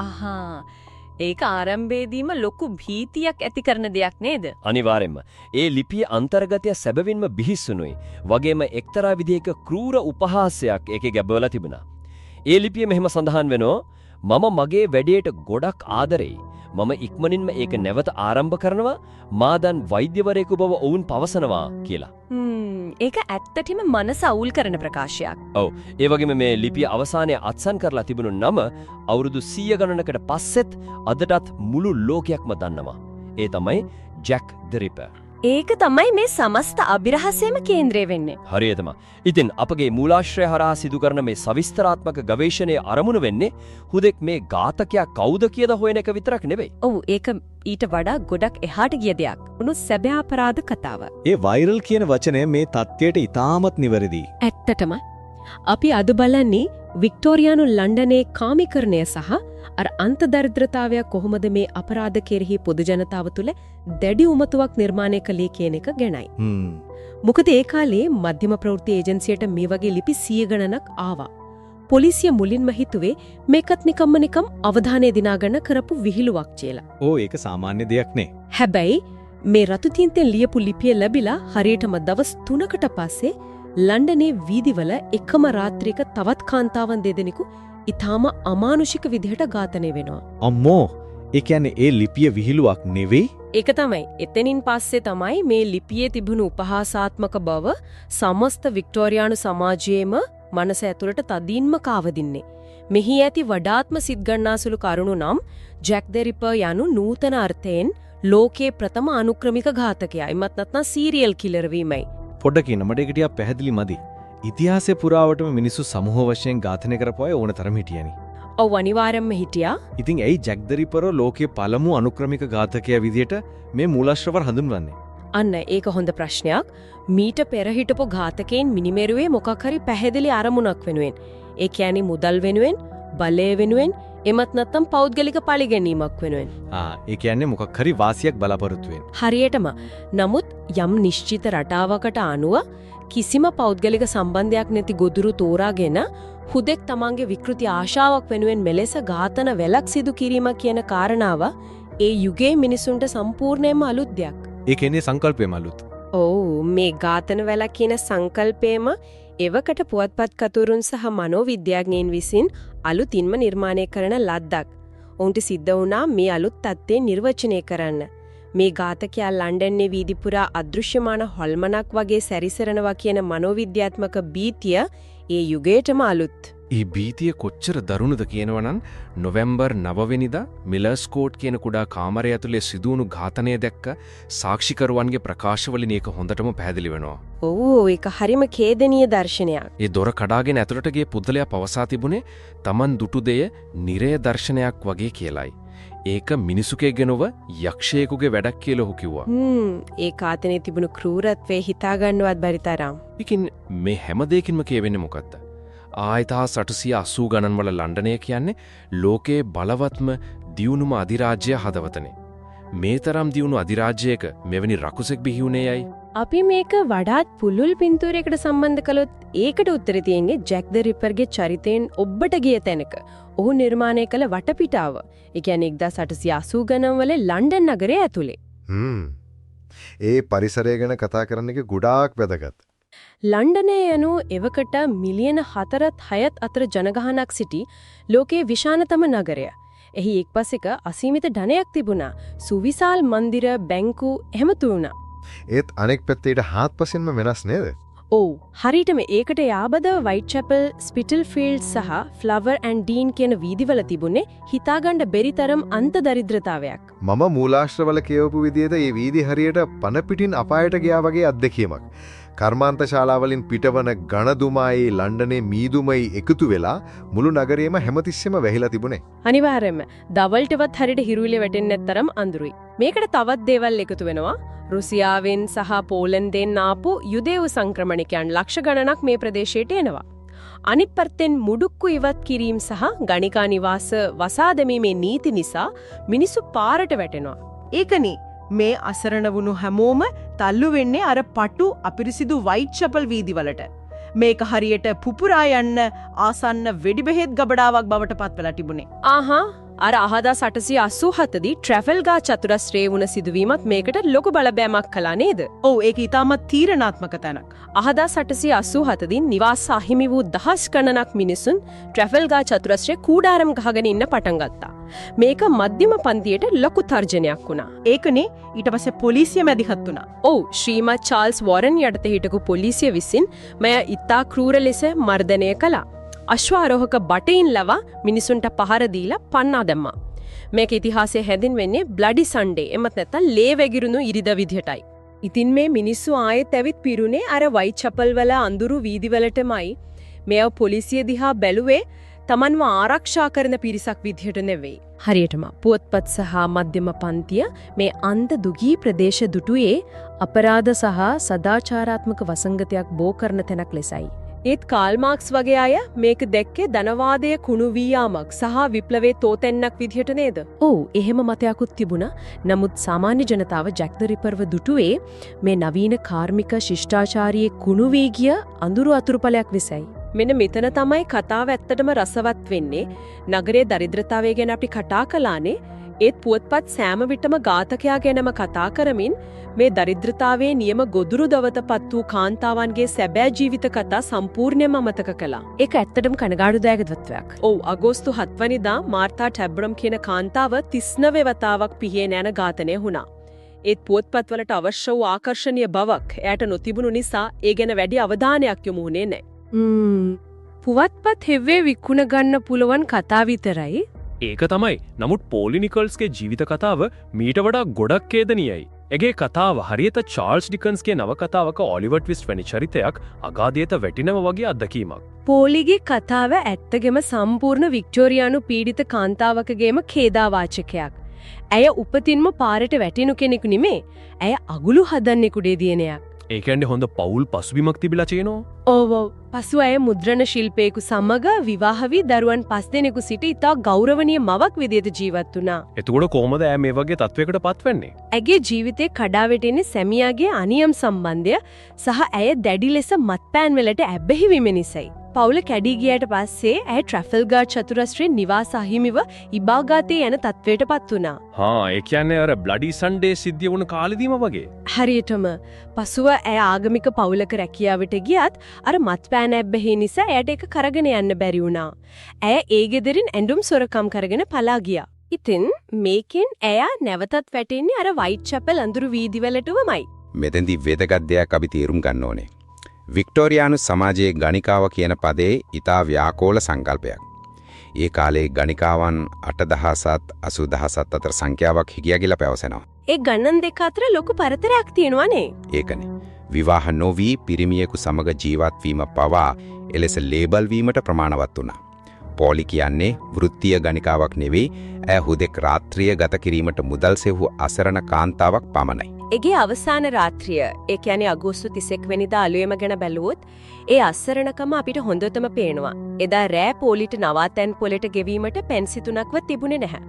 අහා. ඒක ආරම්භයේදීම ලොකු භීතියක් ඇති කරන දෙයක් නේද? අනිවාර්යෙන්ම. ඒ ලිපියේ අන්තර්ගතය සැබවින්ම බිහිස්සුනුයි. වගේම එක්තරා විදිහක ක්‍රූර උපහාසයක් ඒකේ ගැබවලා තිබුණා. ඒ ලිපියේ මෙහෙම සඳහන් වෙනවා මම මගේ වැඩේට ගොඩක් ආදරෙයි. මම ඉක්මනින්ම ඒක නැවත ආරම්භ කරනවා. මා දැන් වෛද්‍යවරයෙකු බව ඔවුන් පවසනවා කියලා. ඒක ඇත්තටම මනස අවුල් කරන ප්‍රකාශයක්. ඔව්. ඒ වගේම මේ ලිපිය අවසානයේ අත්සන් කරලා තිබුණු නම අවුරුදු 100 ගණනකට පස්සෙත් අදටත් මුළු ලෝකයක්ම දන්නවා. ඒ තමයි ජැක් ද රිපර්. ඒක තමයි මේ සමස්ත අභිරහසයේම කේන්ද්‍රය වෙන්නේ. හරියටම. ඉතින් අපගේ මූලාශ්‍රය හරහා සිදු කරන මේ සවිස්තරාත්මක ගවේෂණයේ අරමුණ වෙන්නේ හුදෙක් මේ ඝාතකයා කවුද කියලා හොයන එක විතරක් නෙවෙයි. ඔව් ඒක ඊට වඩා ගොඩක් එහාට ගිය දෙයක්. උණු සැබෑ අපරාධ කතාව. ඒ වෛරල් කියන වචනය මේ තත්ත්වයට ඉතාමත් නිවැරදි. ඇත්තටම අපි අද බලන්නේ වික්ටෝරියානු ලන්ඩනයේ කාමීකරණය සහ අර අන්තදරිද්‍රතාවය කොහොමද මේ අපරාධ කෙරෙහි පොදු ජනතාව තුළ දැඩි උමතුවක් නිර්මාණය කළේ කියන එක ගැනයි. මොකද ඒ කාලේ මධ්‍යම ප්‍රවෘත්ති ඒජන්සියට මේ වගේ ලිපි 100 ගණනක් ආවා. පොලිසිය මුලින්ම හිතුවේ මේකත් නිකම් අවධානය දිනා ගන්න කරපු විහිළුවක් කියලා. ඕ ඒක සාමාන්‍ය දෙයක් නේ. හැබැයි මේ රතු තින්තෙන් ලියපු ලිපිය ලැබිලා හරියටම දවස් 3කට පස්සේ ලන්ඩනයේ වීදිවල එකම රාත්‍රියක තවත් කාන්තාවන් දෙදෙනෙකු ඊටාම අමානුෂික විදිහට ඝාතනය වෙනවා. අම්මෝ ඒ කියන්නේ ඒ ලිපිය විහිළුවක් නෙවෙයි. ඒක තමයි. එතනින් පස්සේ තමයි මේ ලිපියේ තිබුණු උපහාසාත්මක බව සමස්ත වික්ටෝරියානු සමාජයේම මනස ඇතුළට තදින්ම කාවදින්නේ. මෙහි ඇති වඩාත්ම සිත්ගන්නාසුළු කරුණු නම් ජැක් ද රිපර් යනු නූතන අර්ථයෙන් ලෝකයේ ප්‍රථම අනුක්‍රමික ඝාතකයා. එමත් නැත්නම් සීරියල් කිලර් වීමයි. පොඩ්ඩක් ඉන්න මට ඒක ටිකක් පැහැදිලි මදි. ඉතිහාසයේ පුරාවටම මිනිස්සු සමූහ වශයෙන් ඝාතනය කරපු අය ඕන තරම් හිටියනි. ඔව් අනිවාර්යයෙන්ම හිටියා. ඉතින් ඇයි ජැක් ද රිපර් ලෝකයේ පළමු අනුක්‍රමික ඝාතකයා විදියට මේ මූලාශ්‍රවර හඳුන්වන්නේ? අන්න ඒක හොඳ ප්‍රශ්නයක්. මීට පෙර හිටපු ඝාතකයන් මිනිමෙරුවේ මොකක් හරි පැහැදිලි අරමුණක් වෙනුවෙන්. ඒ කියන්නේ මුදල් වෙනුවෙන්, බලය වෙනුවෙන්, එමත් නැත්නම් පෞද්ගලික පරිගැනීමක් වෙනුවෙන්. ඒ කියන්නේ මොකක් හරි වාසියක් බලාපොරොත්තු වෙන. හරියටම. නමුත් යම් නිශ්චිත රටාවකට අනුව කිසිම පෞද්ගලික සම්බන්ධයක් නැති ගොදුරු තෝරාගෙන හුදෙක් තමන්ගේ විකෘති ආශාවක් වෙනුවෙන් මෙලෙස ඝාතන වැලක් සිදු කිරීම කියන කාරණාව ඒ යුගයේ මිනිසුන්ට සම්පූර්ණයෙන්ම අලුත් දෙයක්. ඒ කියන්නේ සංකල්පෙම අලුත්. ඔව් මේ ඝාතන වැලක් කියන සංකල්පයම එවකට පුවත්පත් කතුරුන් සහ මනෝවිද්‍යාඥයින් විසින් අලුතින්ම නිර්මාණය කරන ලද්දක්. ඔවුන්ට සිද්ධ වුණා මේ අලුත් තත්ත්වය නිර්වචනය කරන්න. මේ ඝාතකයා ලන්ඩන්නේ වීදි පුරා අදෘශ්‍යමාන හොල්මනක් වගේ සැරිසරනවා කියන මනෝවිද්‍යාත්මක භීතිය ඒ යුගයටම අලුත්. ඒ භීතිය කොච්චර දරුණුද කියනවනම් නොවැම්බර් 9 වෙනිදා මිලර්ස්කෝට් කියන කුඩා කාමරය ඇතුලේ සිදුවුණු ඝාතනය දැක්ක සාක්ෂිකරුවන්ගේ ප්‍රකාශවලින් ඒක හොඳටම පැහැදිලි වෙනවා. ඔව් ඒක හරිම ඛේදනීය දර්ශනයක්. ඒ දොර කඩාගෙන ඇතුළට ගිය පුද්ගලයා පවසා තිබුණේ Taman දුටු දෙය නිරය දර්ශනයක් වගේ කියලයි. ඒක මිනිසුකෙගෙනව යක්ෂයෙකුගේ වැඩක් කියලා ඔහු කිව්වා. ඒ ඝාතනයේ තිබුණු ක්‍රූරත්වය හිතා ගන්නවත් බැරි තරම්. ඉතින් මේ හැම දෙයකින්ම කියවෙන්නේ මොකද්ද? ආයතහ 880 ගණන් වල ලන්ඩනය කියන්නේ ලෝකයේ බලවත්ම දියුණුම අධිරාජ්‍ය හදවතනේ. මේ තරම් දියුණු අධිරාජ්‍යයක මෙවැනි රකුසෙක් බිහි වුණේ ඇයි? අපි මේක වඩාත් පුළුල් පින්තූරයකට සම්බන්ධ කළොත් ඒකට උත්තර තියෙන්නේ ජැක් ද රිපර්ගේ චරිතයෙන් ඔබට ගිය තැනක. ඔහු නිර්මාණය කළ වටපිටාව. ඒ කියන්නේ 1880 ගණන් වල ලන්ඩන් නගරය ඇතුලේ. ඒ පරිසරය ගැන කතා කරන එක ගොඩාක් වැදගත්. ලන්ඩනය යනු එවකට මිලියන 4-6 අතර ජනගහනක් සිටි ලෝකයේ විශාලතම නගරය. එහි එක්පසෙක අසීමිත ධනයක් තිබුණා. සුවිශාල මන්දිර, බැංකු එහෙම තුණා. ඒත් අනෙක් පැත්තේට හාත්පසින්ම වෙනස් නේද? ඔව් හරියටම ඒකට යාබද වයිට්චැපල්, ස්පිටල්ෆීල්ඩ් සහ ෆ්ලවර් ඇන්ඩ් ඩීන් කියන වීදිවල තිබුණේ හිතාගන්න බැරි තරම් අන්තදරිද්‍රතාවයක්. මම මූලාශ්‍රවල කියවපු විදිහට මේ වීදි හරියට පන පිටින් අපායට ගියා වගේ අත්දැකීමක්. කර්මාන්ත ශාලාවලින් පිටවන ඝනදුමයි ලන්ඩනේ මීදුමයි එකතු වෙලා මුළු නගරයම හැමතිස්සෙම වැහිලා තිබුණේ. අනිවාර්යයෙන්ම දවල්ටවත් හරියට හිරුවිලි වැටෙන්නේ නැතරම් අඳුරුයි. මේකට තවත් දේවල් එකතු වෙනවා. රුසියාවෙන් සහ පෝලන්තෙන් ආපු යුදෙව් සංක්‍රමණිකයන් ලක්ෂ ගණනක් මේ ප්‍රදේශයට එනවා. අනිත් පැත්තෙන් මුඩුක්කු ඉවත් කිරීම සහ ගණිකා නිවාස වසා දැමීමේ නීති නිසා මිනිස්සු පාරට වැටෙනවා. ඒකනේ මේ අසරණ වුණු හැමෝම තල්ලු වෙන්නේ අර පටු අපිරිසිදු වයිට්චැපල් වීදිවලට. මේක හරියට පුපුරා යන්න ආසන්න වෙඩි බෙහෙත් ගබඩාවක් බවට පත් වෙලා තිබුණේ. ආහා අර 1887 දී ට්‍රැෆල්ගාර් චතුරස්‍රයේ වුණ සිදුවීමත් මේකට ලොකු බලපෑමක් කළා නේද? ඔව් ඒක ඊටමත් තීරණාත්මක තැනක්. 1887 දී නිවාස අහිමි වූ දහස් ගණනක් මිනිසුන් ට්‍රැෆල්ගාර් චතුරස්‍රයේ කූඩාරම් ගහගෙන ඉන්න පටන් ගත්තා. මේක මධ්‍යම පන්තියට ලොකු තර්ජනයක් වුණා. ඒකනේ ඊට පස්සේ පොලිසිය මැදිහත් වුණා. ඔව් ශ්‍රීමත් චාල්ස් වොරන් යටතේ හිටපු පොලිසිය විසින් මෙය ඉතා ක්‍රූර ලෙස මර්ධනය කළා. අශ්වාරෝහක බටයින් ලවා මිනිසුන්ට පහර දීලා පන්නා දැම්මා. මේක ඉතිහාසයේ හැඳින්වෙන්නේ බ්ලඩි සන්ඩේ එමත් නැත්නම් ලේ වැගිරුණු ඉරිදා විදිහටයි. ඉතින් මේ මිනිස්සු ආයෙත් ඇවිත් පිරුණේ අර වයිට් චැපල් වල අඳුරු වීදිවලටමයි. මේව පොලිසිය දිහා බැලුවේ තමන්ව ආරක්ෂා කරන පිරිසක් විදිහට නෙවෙයි. හරියටම පුවත්පත් සහ මධ්‍යම පන්තිය මේ අන්ත දුගී ප්‍රදේශ දුටුවේ අපරාධ සහ සදාචාරාත්මක වසංගතයක් බෝ කරන තැනක් ලෙසයි. ඒත් කාල් මාක්ස් වගේ අය මේක දැක්කේ ධනවාදයේ කුණු වී යාමක් සහ විප්ලවයේ තෝතැන්නක් විදිහට නේද? ඔව් එහෙම මතයක්ත් තිබුණා. නමුත් සාමාන්‍ය ජනතාව ජැක් ද රිපර්ව දුටුවේ මේ නවීන කාර්මික ශිෂ්ටාචාරයේ කුණු වී ගිය අඳුරු අතුරුපලයක් විසයි. මෙන්න මෙතන තමයි කතාව ඇත්තටම රසවත් වෙන්නේ. නගරයේ දරිද්‍රතාවය ගැන අපි කතා කළානේ. ඒත් පුවත්පත් සෑම විටම ඝාතකයා ගැනම කතා කරමින් මේ දරිද්‍රතාවයේ නියම ගොදුරු දවතපත් වූ කාන්තාවන්ගේ සැබෑ ජීවිත කතා සම්පූර්ණයෙන්ම අමතක කළා. ඒක ඇත්තටම කනගාටුදායක තත්ත්වයක්. ඔව් අගෝස්තු 7 වෙනිදා මාර්තා ටැබ්‍රම් කියන කාන්තාව 39 වතාවක් පිහියෙන් යන ඝාතනය වුණා. ඒත් පුවත්පත්වලට අවශ්‍ය වූ ආකර්ෂණීය බවක් එයාට නොතිබුණු නිසා ඒ ගැන වැඩි අවධානයක් යොමු වුණේ නැහැ. පුවත්පත් හෙව්වේ විකුණ ගන්න පුළුවන් කතා විතරයි. ඒක තමයි. නමුත් පෝලි නිකල්ස්ගේ ජීවිත කතාව මීට වඩා ගොඩක් ඛේදනීයයි. එගේ කතාව හරියට චාල්ස් ඩිකන්ස්ගේ නවකතාවක ඔලිවර් ට්විස්ට් වැනි චරිතයක් අගාධයට වැටිනව වගේ අත්දැකීමක්. පෝලිගේ කතාව ඇත්තගෙම සම්පූර්ණ වික්ටෝරියානු පීඩිත කාන්තාවකගේම ඛේදාවාචකයක්. ඇය උපතින්ම පාරට වැටිනු කෙනෙකු නෙමේ. ඇය අගුළු හදන්නෙකුඩේ දියනයක්. ඒ කියන්නේ හොඳ පවුල් පසුබිමක් තිබිලා තියෙනවා. ඔව් පසු ඇය මුද්‍රණ ශිල්පියෙකු සමග විවාහ වී දරුවන් 5 දෙනෙකු සිට ඉතා ගෞරවනීය මවක් විදිහට ජීවත් වුණා. එතකොට කොහොමද ඇය මේ වගේ තත්වයකට පත්වෙන්නේ? ඇගේ ජීවිතේ කඩා වැටෙන්නේ සැමියාගේ අනියම් සම්බන්ධය සහ ඇය දැඩි ලෙස මත්පැන් වලට ඇබ්බැහි වීම නිසායි. පවුල කැඩී ගියට පස්සේ ඇය ට්‍රැෆල්ගාර් චතුරස්‍රයේ නිවාස අහිමිව ඉබාගාතේ යන තත්වයටපත් වුණා. ඒ කියන්නේ අර බ්ලඩි සන්ඩේ සිද්ධිය වුණ කාලෙදීම වගේ. හරියටම. පසුව ඇය ආගමික පවුලක රැකියාවට ගියත් අර මත්පැන් ඇබ්බැහි නිසා ඇයට ඒක කරගෙන යන්න බැරි වුණා. ඇය ඒ ගෙදරින් ඇඳුම් සොරකම් කරගෙන පලා ගියා. ඉතින් මේකෙන් ඇය නැවතත් වැටෙන්නේ අර වයිට් චැපල් අඳුරු වීදිවලටමයි. මෙතෙන්දී වැදගත් දෙයක් අපි තේරුම් ගන්න ඕනේ. වික්ටෝරියානු සමාජයේ ගණිකාව කියන පදේ ඊටා ව්‍යාකෝල සංකල්පයක්. ඒ කාලේ ගණිකාවන් 8000ත් 80000ත් අතර සංඛ්‍යාවක් හිගියා කියලා පැවසෙනවා. ඒ ගණන් දෙක අතර ලොකු පරතරයක් තියෙනවානේ. ඒකනේ. විවාහ නොවි පිරිමියෙකු සමග ජීවත් වීම පවා එලෙස ලේබල් වීමට ප්‍රමාණවත් වුණා. පෝලි කියන්නේ වෘත්තීය ගණිකාවක් නෙවෙයි, ඇය හුදෙක් රාත්‍රිය ගත කිරීමට මුදල් සෙව්ව අසරණ කාන්තාවක් පමණයි. එගේ අවසාන රාත්‍රිය, ඒ කියන්නේ අගෝස්තු 31 වෙනිදා අලුයම ගැන බැලුවොත්, ඒ අසරණකම අපිට හොඳටම පේනවා. එදා රෑ පොලිට නවාතැන් පොලට ගෙවීමට පෙන්සි 3ක්වත් තිබුණේ නැහැ.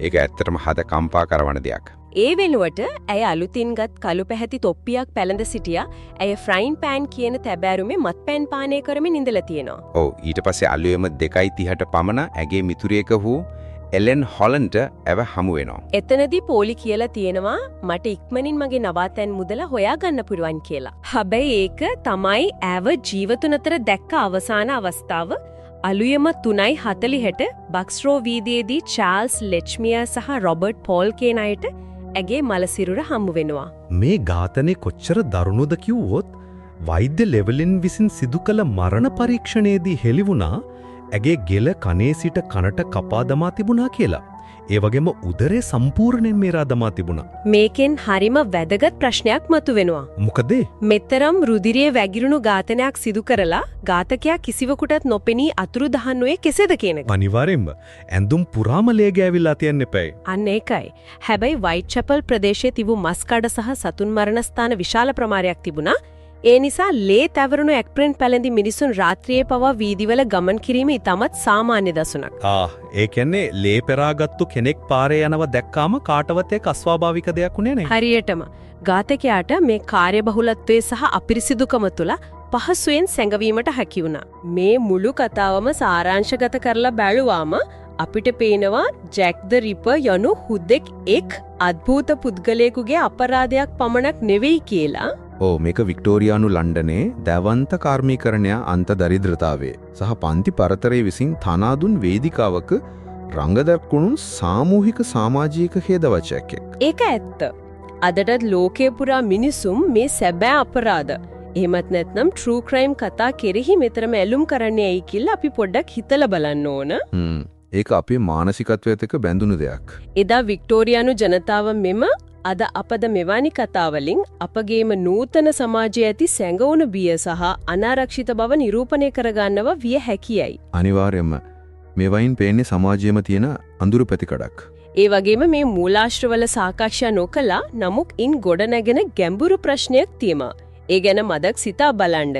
ඒක ඇත්තටම හද කම්පා කරවන දෙයක්. ඒ වෙනුවට ඇය අලුතින්ගත් කළු පැහැති තොප්පියක් පැළඳ සිටියා. ඇය ෆ්‍රයින් පෑන් කියන තැබෑරුමේ මත්පැන් පානය කරමින් ඉඳලා තියෙනවා. ඔව් ඊට පස්සේ අලුයම 2:30ට පමණ ඇගේ මිතුරියක වූ එලෙන් හොලන්ට ඇව හමු වෙනවා. එතනදී පෝලි කියලා තියෙනවා මට ඉක්මනින් මගේ නවාතැන් මුදල හොයාගන්න පුළුවන් කියලා. හැබැයි ඒක තමයි ඇව ජීවතුන් අතර දැක්ක අවසාන අවස්ථාව. අලුයම 3:40ට බක්ස්රෝ වීදියේදී චාල්ස් ලෙච්මියා සහ රොබර්ට් පෝල් කියන අයට ඇගේ මලසිරුර හමු වෙනවා. මේ ඝාතනය කොච්චර දරුණුද කිව්වොත් වෛද්‍ය ලෙවලින් විසින් සිදු කළ මරණ පරීක්ෂණයේදී හෙළිවුණා ඇගේ ගෙල කනේ සිට කනට කපා දමා තිබුණා කියලා. ඒ වගේම උදරේ සම්පූර්ණයෙන් මේරා දමා තිබුණා. මේකෙන් හරිම වැදගත් ප්‍රශ්නයක් මතුවෙනවා. මොකද? මෙතරම් රුධිරයේ වැగిරුණු ඝාතනයක් සිදු කරලා ඝාතකයා කිසිවෙකුටත් නොපෙනී අතුරුදහන් වූයේ කෙසේද කියන එක. අනිවාර්යෙන්ම ඇඳුම් පුරාම ලේ ගෑවිලා තියන්න එපයි. අන්න ඒකයි. හැබැයි වයිට් චැපල් ප්‍රදේශයේ තිබු මස්කඩ සහ සතුන් මරණ ස්ථාන විශාල ප්‍රමාණයක් තිබුණා. ඒ නිසා ලේ තැවරුණු ඇක්ප්‍රින් පැලඳි මිනිසුන් රාත්‍රියේ පවා වීදිවල ගමන් කිරීම ඉතාමත් සාමාන්‍ය දසුනක්. ඒ කියන්නේ ලේ පෙරාගත්තු කෙනෙක් පාරේ යනවා දැක්කාම කාටවත් ඒක අස්වාභාවික දෙයක් උනේ නැහැ. හරියටම ඝාතකයාට මේ කාර්යබහුලත්වයේ සහ අපිරිසිදුකම තුළ පහසුවෙන් සැඟවීමට හැකි වුණා. මේ මුළු කතාවම සාරාංශගත කරලා බැලුවාම අපිට පේනවා ජැක් ද රිපර් යනු හුදෙක් එක් අද්භූත පුද්ගලයෙකුගේ අපරාධයක් පමණක් නෙවෙයි කියලා. ඕ මේක වික්ටෝරියානු ලන්ඩනේ දැවන්ත කාර්මීකරණය අන්ත දරිද්‍රතාවේ සහ පන්ති පරතරය විසින් තනාදුන් වේදිකාවක රංගදක්කුණුන් සාමූහික සමාජීක හේදවචයක් එක්. ඒක ඇත්ත. අදටත් ලෝකයේ පුරා මිනිසුම් මේ සැබෑ අපරාධ එහෙමත් නැත්නම් ට්‍රූ ක්‍රයිම් කතා කෙරෙහි මෙතරම ඇලුම් කරන්නේ ඇයි කියලා අපි පොඩ්ඩක් හිතලා බලන්න ඕන. ඒක අපේ මානසිකත්වයට එක්ක බැඳුණු දෙයක්. එදා වික්ටෝරියානු ජනතාව මෙම අද අපද මෙවැනි කතාවලින් අපගේම නූතන සමාජයේ ඇති සැඟවුණු බිය සහ අනාරක්ෂිත බව නිරූපණය කරගන්නව විය හැකියයි. අනිවාර්යයෙන්ම මේවයින් පේන්නේ සමාජයේම තියෙන අඳුරු පැතිකඩක්. ඒ වගේම මේ මූලාශ්‍රවල සාකච්ඡා නොකලා නමුත් ඉන් ගොඩ නැගෙන ගැඹුරු ප්‍රශ්නයක් තියෙනවා. ඒ ගැන මදක් සිතා බලන්න.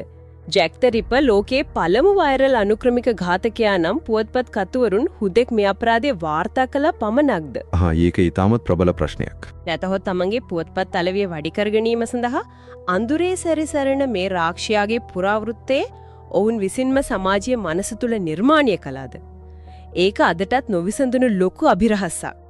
ජැක් ද රිපර් ලෝකයේ පළමු වෛරල් අනුක්‍රමික ඝාතකයා නම් පුවත්පත් කතුවරුන් හුදෙක් මේ අපරාධය වාර්තා කළ පමණක්ද? ඒක ඊටමත් ප්‍රබල ප්‍රශ්නයක්. නැතහොත් තමන්ගේ පුවත්පත් අලවිය වැඩි කර ගැනීම සඳහා අඳුරේ සැරිසරන මේ රාක්ෂයාගේ පුරාවෘත්තයේ ඔවුන් විසින්ම සමාජීය මනස තුල නිර්මාණය කළාද? ඒක අදටත් නොවිසඳුණු ලොකු අභිරහසක්.